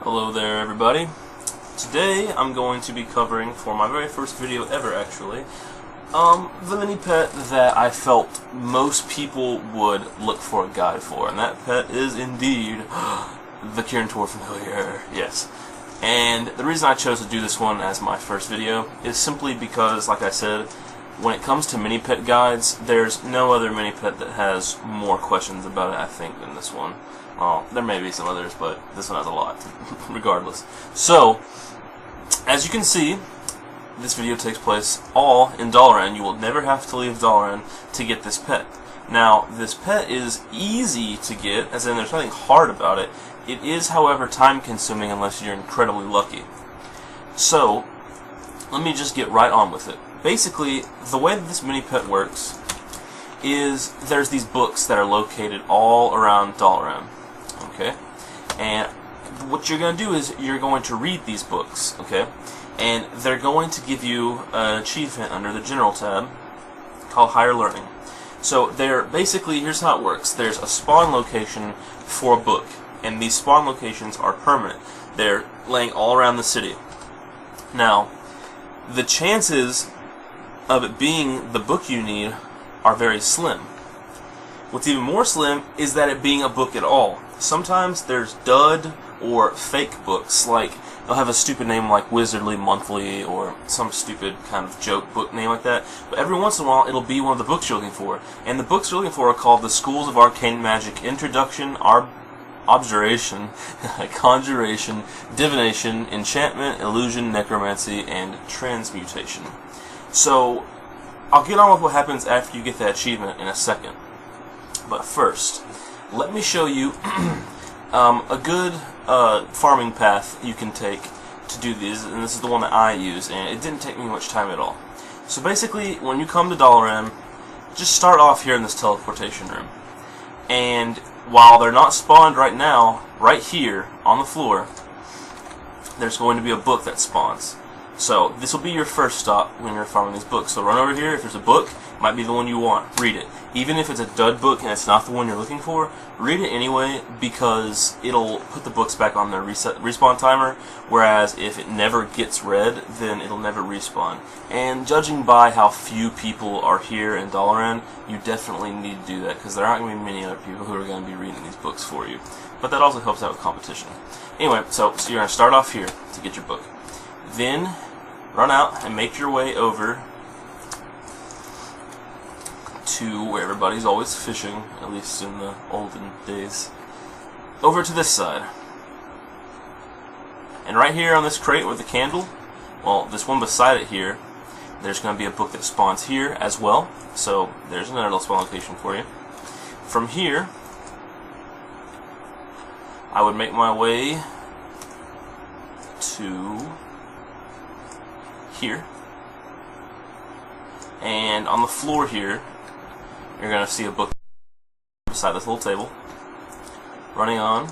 Hello there, everybody. Today I'm going to be covering, for my very first video ever actually, the mini pet that I felt most people would look for a guide for, and that pet is indeed the Kirin Tor Familiar. Yes. And the reason I chose to do this one as my first video is simply because, like I said, when it comes to mini pet guides, there's no other mini pet that has more questions about it, I think, than this one. Well, there may be some others, but this one has a lot, regardless. So, as you can see, this video takes place all in Dalaran. You will never have to leave Dalaran to get this pet. Now, this pet is easy to get, as in there's nothing hard about it. It is, however, time-consuming unless you're incredibly lucky. So, let me just get right on with it. Basically, the way that this mini pet works is there's these books that are located all around Dalaran. Okay? And what you're going to do is you're going to read these books, okay? And they're going to give you an achievement under the General tab called Higher Learning. So they're basically, here's how it works. There's a spawn location for a book, and these spawn locations are permanent. They're laying all around the city. Now, the chances of it being the book you need are very slim. What's even more slim is that it being a book at all. Sometimes there's dud or fake books, like they'll have a stupid name like Wizardly Monthly or some stupid kind of joke book name like that. But every once in a while it'll be one of the books you're looking for. And the books you're looking for are called the Schools of Arcane Magic Introduction, Abjuration, Conjuration, Divination, Enchantment, Illusion, Necromancy, and Transmutation. So, I'll get on with what happens after you get that achievement in a second. But first, let me show you a good farming path you can take to do these, and this is the one that I use, and it didn't take me much time at all. So basically, when you come to Dalaran, just start off here in this teleportation room. And while they're not spawned right now, right here on the floor, there's going to be a book that spawns. So this will be your first stop when you're farming these books. So run over here. If there's a book, it might be the one you want. Read it. Even if it's a dud book and it's not the one you're looking for, read it anyway, because it'll put the books back on their respawn timer, whereas if it never gets read, then it'll never respawn. And judging by how few people are here in Dalaran, you definitely need to do that, because there aren't going to be many other people who are going to be reading these books for you. But that also helps out with competition. Anyway, so you're going to start off here to get your book. Then run out and make your way over to where everybody's always fishing, at least in the olden days. Over to this side. And right here on this crate with the candle, well, this one beside it here, there's going to be a book that spawns here as well. So there's another little spawn location for you. From here, I would make my way to here, and on the floor here you're going to see a book beside this little table. Running on,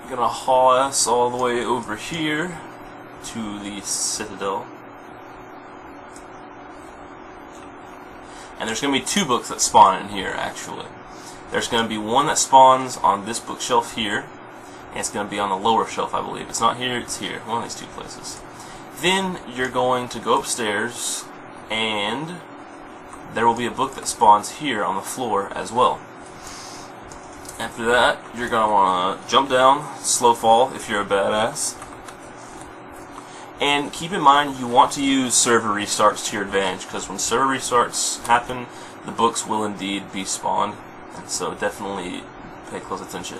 you're going to haul ass all the way over here to the Citadel, and there's going to be two books that spawn in here actually. There's going to be one that spawns on this bookshelf here, and it's going to be on the lower shelf, I believe. It's not here, it's here. One of these two places. Then you're going to go upstairs, and there will be a book that spawns here on the floor as well. After that, you're going to want to jump down, slow fall if you're a badass. And keep in mind, you want to use server restarts to your advantage, because when server restarts happen, the books will indeed be spawned. And so definitely pay close attention.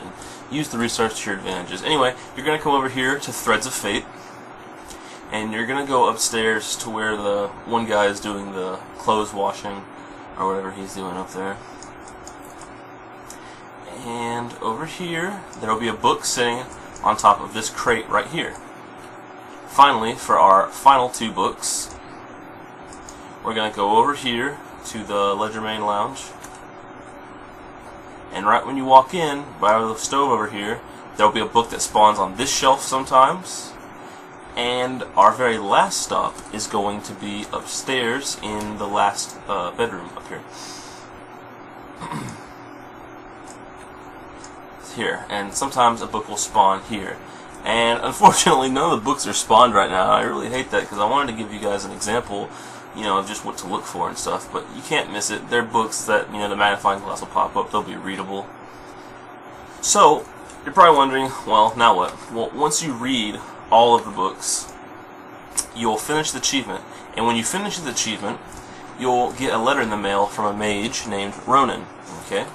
Use the restarts to your advantages. Anyway, you're going to come over here to Threads of Fate, and you're going to go upstairs to where the one guy is doing the clothes washing, or whatever he's doing up there. And over here, there will be a book sitting on top of this crate right here. Finally, for our final two books, we're going to go over here to the Ledger Main Lounge. And right when you walk in, by the stove over here, there will be a book that spawns on this shelf sometimes. And our very last stop is going to be upstairs in the last bedroom up here. here, and sometimes a book will spawn here. And unfortunately, none of the books are spawned right now. I really hate that because I wanted to give you guys an example, you know, of just what to look for and stuff. But you can't miss it. They're books that, you know, the magnifying glass will pop up. They'll be readable. So you're probably wondering, well, now what? Well, once you read all of the books, you'll finish the achievement. And when you finish the achievement, you'll get a letter in the mail from a mage named Ronan. Okay.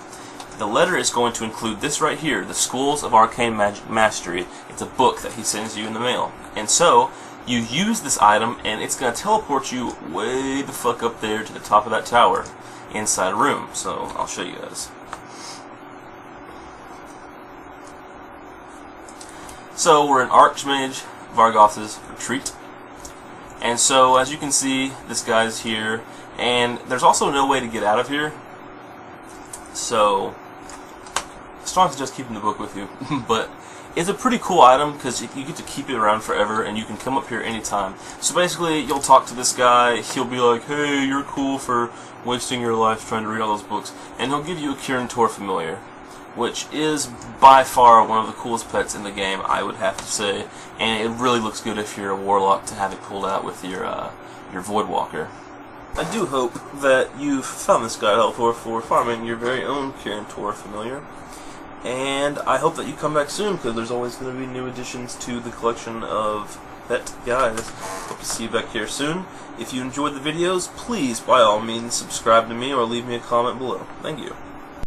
The letter is going to include this right here, the Schools of Arcane Mastery. It's a book that he sends you in the mail. And so, you use this item, and it's going to teleport you way the fuck up there to the top of that tower, inside a room. So, I'll show you guys. So, we're in Archmage Vargoth's retreat. And so, as you can see, this guy's here, and there's also no way to get out of here. So, strong suggest keeping the book with you, but it's a pretty cool item because you get to keep it around forever and you can come up here anytime. So basically, you'll talk to this guy, he'll be like, hey, you're cool for wasting your life trying to read all those books, and he'll give you a Kirin Tor Familiar, which is by far one of the coolest pets in the game, I would have to say, and it really looks good if you're a warlock to have it pulled out with your Voidwalker. I do hope that you've found this guide helpful for farming your very own Kirin Tor Familiar. And I hope that you come back soon, because there's always going to be new additions to the collection of pet guides. Hope to see you back here soon. If you enjoyed the videos, please, by all means, subscribe to me or leave me a comment below. Thank you.